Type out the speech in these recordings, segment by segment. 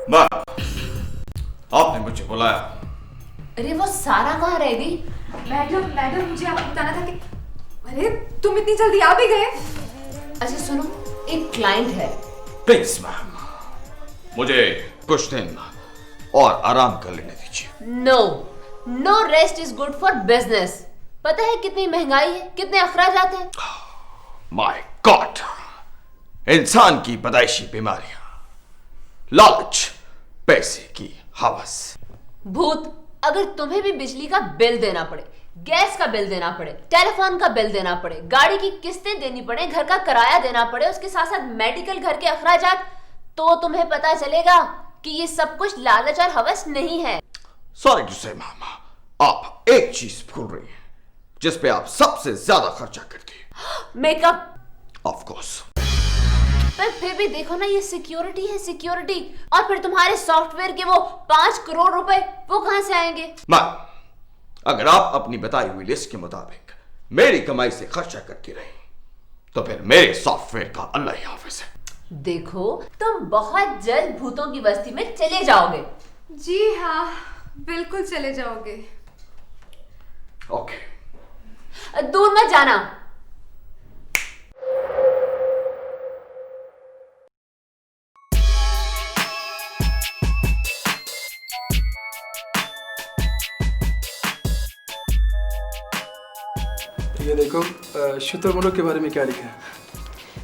माँ, आपने मुझे बुलाया। अरे वो सारा कहाँ रह गई? मैडम मुझे आपको बताना था कि अरे तुम इतनी जल्दी आ भी गए। अच्छा सुनो, एक क्लाइंट है। प्लीज मैम, मुझे कुछ दिन और आराम कर लेने दीजिए। No rest is good for business. पता है कितनी महंगाई है, कितने अखराजात हैं? माय गॉड, इंसान की पैदाइशी बीमारियां, लालच, पैसे की हवस। भूत, अगर तुम्हें भी बिजली का बिल देना पड़े, गैस का बिल देना पड़े, टेलीफोन का बिल देना पड़े, गाड़ी की किस्तें देनी पड़े, घर का किराया देना पड़े, उसके साथ साथ मेडिकल, घर के अखराजात, तो तुम्हें पता चलेगा कि ये सब कुछ लालच और हवस नहीं है। सॉरी टू से मामा, आप एक चीज भूल रही हैं जिस पे आप सबसे ज्यादा खर्चा करती हैं। मेकअप। Of course. पर फिर भी देखो ना, ये सिक्योरिटी है, सिक्योरिटी। और फिर तुम्हारे सॉफ्टवेयर के वो 5 करोड़ रुपए, वो कहां से आएंगे? मैम, अगर आप अपनी बताई हुई लिस्ट के मुताबिक मेरी कमाई से खर्चा करती रही तो फिर मेरे सॉफ्टवेयर का अल्लाह ही हाफिज है। देखो, तुम बहुत जल्द भूतों की बस्ती में चले जाओगे। जी हाँ, बिल्कुल चले जाओगे। ओके। दूर मत जाना। ये देखो, शुतुरमुर्ग के बारे में क्या लिखा है।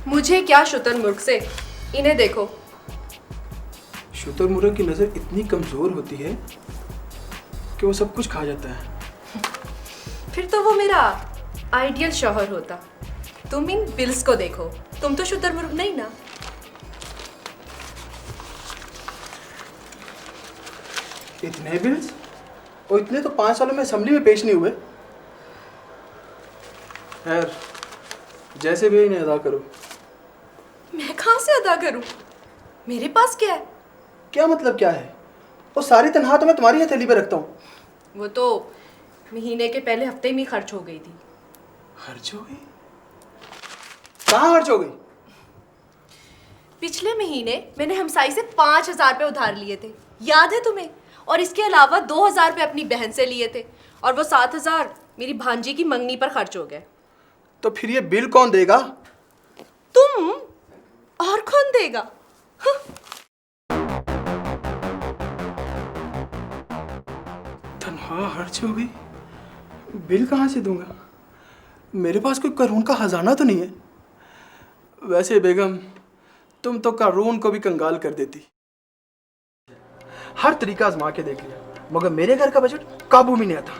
मुझे क्या शुतुरमुर्ग से, इन्हें देखो। शुतुरमुर्ग की नज़र इतनी कमज़ोर होती है कि वो सब कुछ खा जाता है। फिर तो वो मेरा आइडियल शौहर होता। तुम इन बिल्स को देखो, तुम तो शुतुरमुर्ग नहीं ना। इतने बिल्स, और इतने तो 5 सालों में असेंबली में पेश नहीं हुए। खैर, जैसे भी इन्हें अदा करो। मैं कहाँ से अदा करूं? मेरे पास क्या है? क्या मतलब क्या है? वो सारी तनख्वाह तो मैं तुम्हारी हथेली पे रखता हूँ। वो तो महीने के पहले हफ्ते में ही खर्च हो गई थी। खर्च हो गई? कहाँ खर्च हो गई? पिछले महीने मैंने हमसाई से 5,000 रुपये उधार लिए थे, याद है तुम्हें? और इसके अलावा 2,000 रुपये अपनी बहन से लिए थे, और वो 7,000 मेरी भांजी की मंगनी पर खर्च हो गए। तो फिर ये बिल कौन देगा? तुम, और कौन देगा? तनख्वाह खर्च हो गई, बिल कहाँ से दूंगा? मेरे पास कोई कानून का खजाना तो नहीं है। वैसे बेगम, तुम तो कानून को भी कंगाल कर देती। हर तरीका आजमा के देख लिया, मगर मेरे घर का बजट काबू में नहीं आता।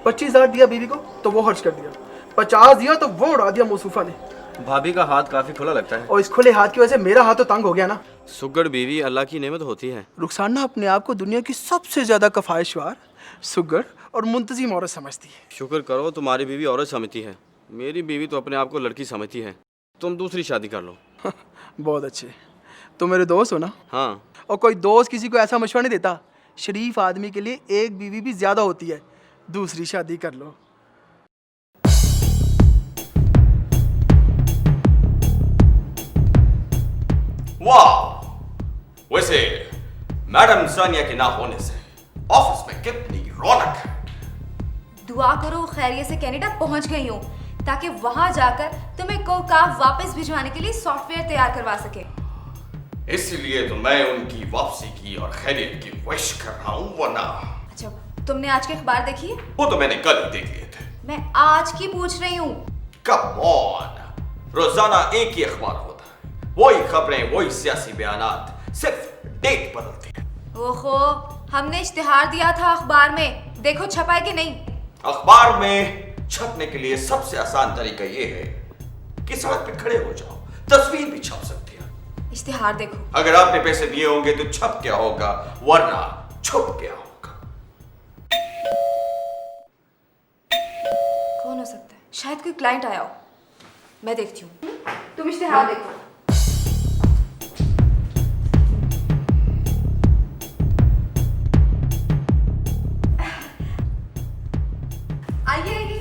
25,000 दिया बीवी को तो वो खर्च कर दिया, 50 दिया तो वो उड़ा दिया मौसूफा ने। भाभी का हाथ काफी खुला लगता है। और इस खुले हाथ की वजह से मेरा हाथ तो तंग हो गया ना। सुगड़ बीवी अल्लाह की नेमत होती है। रुखसाना अपने आप को दुनिया की सबसे ज्यादा कफायशवार, सुगड़ और मुंतजिम औरत समझती है। शुक्र करो तुम्हारी बीवी औरत समझती है, मेरी बीवी तो अपने आप को लड़की समझती है। तुम दूसरी शादी कर लो। बहुत अच्छे, तुम मेरे दोस्त हो ना। हाँ। और कोई दोस्त किसी को ऐसा मशवरा नहीं देता, शरीफ आदमी के लिए एक बीवी भी ज्यादा होती है, दूसरी शादी कर लो। वाह, वैसे मैडम सानिया के ना होने से ऑफिस में कितनी रौनक है। दुआ करो खैरियत से कनाडा पहुंच गई हूँ, ताकि वहां जाकर तुम्हें कोकाफ वापस भिजवाने के लिए सॉफ्टवेयर तैयार करवा सके। इसलिए तो मैं उनकी वापसी की और खैरियत की विश कर रहा हूँ, वरना। अच्छा, तुमने आज के अखबार देखी है? वो तो मैंने कल ही देख लिए थे। मैं आज की पूछ रही हूँ। कम ऑन, रोजाना एक ही अखबार होता है, वही खबरें, वही सियासी बयानात, सिर्फ डेट बदलती है। ओहो, हमने इश्तिहार दिया था अखबार में, देखो छपा है कि नहीं? अखबार में छपने के लिए सबसे आसान तरीका ये है कि सड़क पे खड़े हो जाओ, तस्वीर भी छप सकती है। इश्तिहार देखो। अगर आपने पैसे दिए होंगे तो छप क्या होगा, वरना छुप क्या होगा। कौन हो सकता है? शायद कोई क्लाइंट आया हो। मैं देखती हूँ, तुम इश्तिहार देखो। आइए आइए।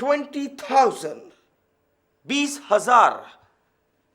20,000, 20,000.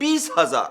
20,000.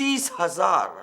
30,000.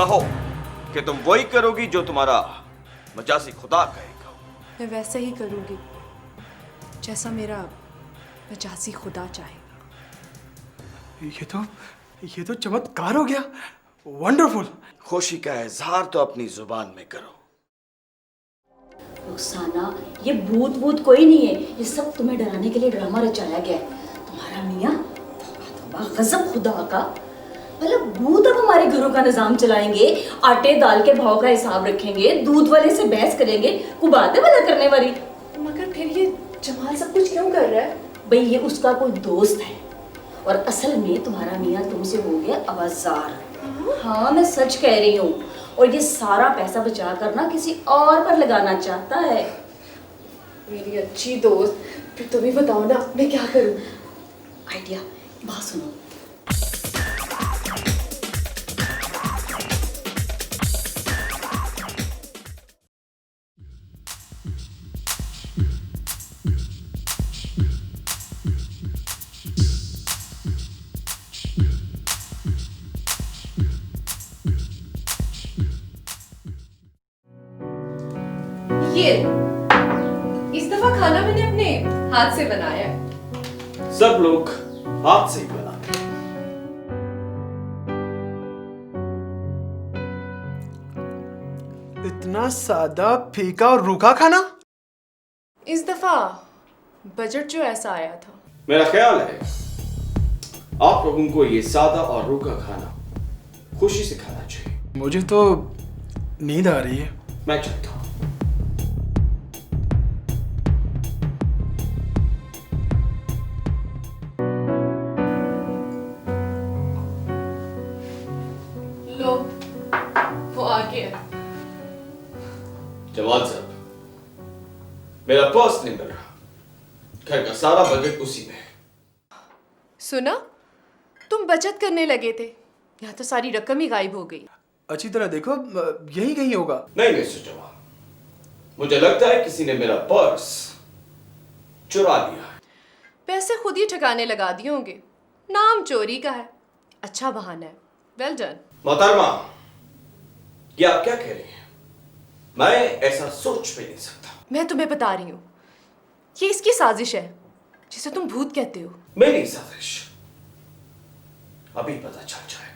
कहो कि तुम वही करोगी जो तुम्हारा मजाजी खुदा कहेगा। मैं वैसे ही करूँगी जैसा मेरा मजाजी खुदा चाहेगा। ये तो चमत्कार हो गया। वंडरफुल। खुशी का इजहार तो अपनी जुबान में करो। रुखसाना, ये भूत भूत कोई नहीं है, ये सब तुम्हें डराने के लिए ड्रामा रचाया गया है। तुम्हारा मियाँ गजब खुदा का, मतलब भूत अब हमारे घरों का निजाम चलाएंगे, आटे दाल के भाव का हिसाब रखेंगे, दूध वाले से बहस करेंगे, कुबाते वाला करने वाली। मगर फिर ये जमाल सब कुछ क्यों कर रहा है? भाई ये उसका कोई दोस्त है और असल में तुम्हारा मियाँ तुमसे हो गया अबाजार। हाँ मैं सच कह रही हूँ, और ये सारा पैसा बचा कर ना किसी और पर लगाना चाहता है। मेरी अच्छी दोस्त, फिर तुम ही बताओ ना मैं क्या करूँ? आइडिया, बात सुनो। ये इस दफा खाना मैंने अपने हाथ से बनाया है। सब लोग हाथ से ही बनाते हैं। इतना सादा, फीका और रूखा खाना। इस दफा बजट जो ऐसा आया था। मेरा ख्याल है आप लोगों को ये सादा और रूखा खाना खुशी से खाना चाहिए। मुझे तो नींद आ रही है। मैं चलता हूँ। लो, वो आ गया। जमाल साहब, मेरा पर्स नहीं मिल रहा, घर का सारा बजट उसी में है। सुना, तुम बचत करने लगे थे, यहाँ तो सारी रकम ही गायब हो गई। अच्छी तरह देखो, यही कहीं होगा। नहीं मिस्टर जमाल, मुझे लगता है किसी ने मेरा पर्स चुरा लिया है। पैसे खुद ही ठिकाने लगा दिए होंगे, नाम चोरी का है। अच्छा बहाना है। Well done. मोहतरमा, ये आप क्या कह रही हैं? मैं ऐसा सोच भी नहीं सकता। मैं तुम्हें बता रही हूँ, ये इसकी साजिश है जिसे तुम भूत कहते हो। मेरी साजिश अभी पता चल जाएगा।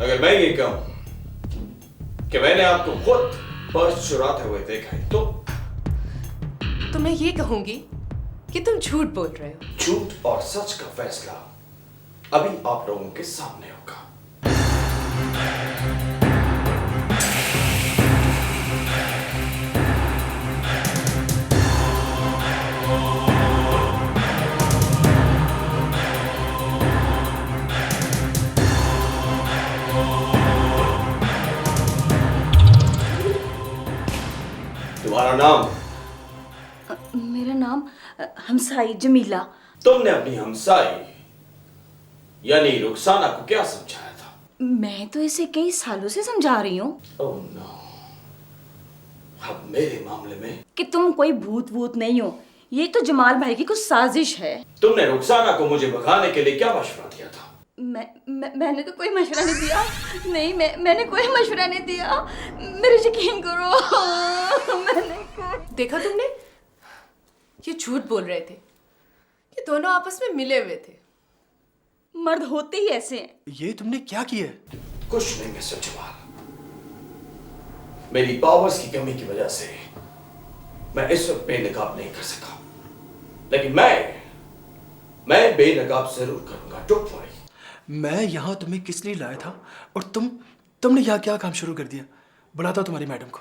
अगर मैं ये कहूं कि मैंने आपको खुद पर्स चुराते हुए देखा है तो मैं ये कहूंगी कि तुम झूठ बोल रहे हो। झूठ और सच का फैसला अभी आप लोगों के सामने होगा। तुम्हारा नाम? मेरा नाम हमसाई जमीला। तुमने अपनी हमसाई यानी रुखसाना को क्या समझाया था? मैं तो इसे कई सालों से समझा रही हूँ ओह नो, अब मेरे मामले में कि तुम कोई भूत वूत नहीं हो, ये तो जमाल भाई की कुछ साजिश है। तुमने रुखसाना को मुझे भगाने के लिए क्या मशवरा दिया था? मैंने तो कोई मशवरा नहीं दिया। नहीं, मैंने कोई मशवरा नहीं दिया, मेरे यकीन करो। मैंने देखा तुमने, ये झूठ बोल रहे थे। ये दोनों आपस में मिले हुए थे। मर्द होते ही ऐसे हैं। ये तुमने क्या किया? कुछ नहीं मिस्टर जमाल, मेरी पावर्स की कमी की वजह से मैं इस वक्त बेनकाब नहीं कर सका, लेकिन मैं बेनकाब जरूर करूंगा। Don't worry. मैं यहाँ तुम्हें किस लिए लाया था और तुमने यहाँ क्या काम शुरू कर दिया? बुलाता तुम्हारी मैडम को।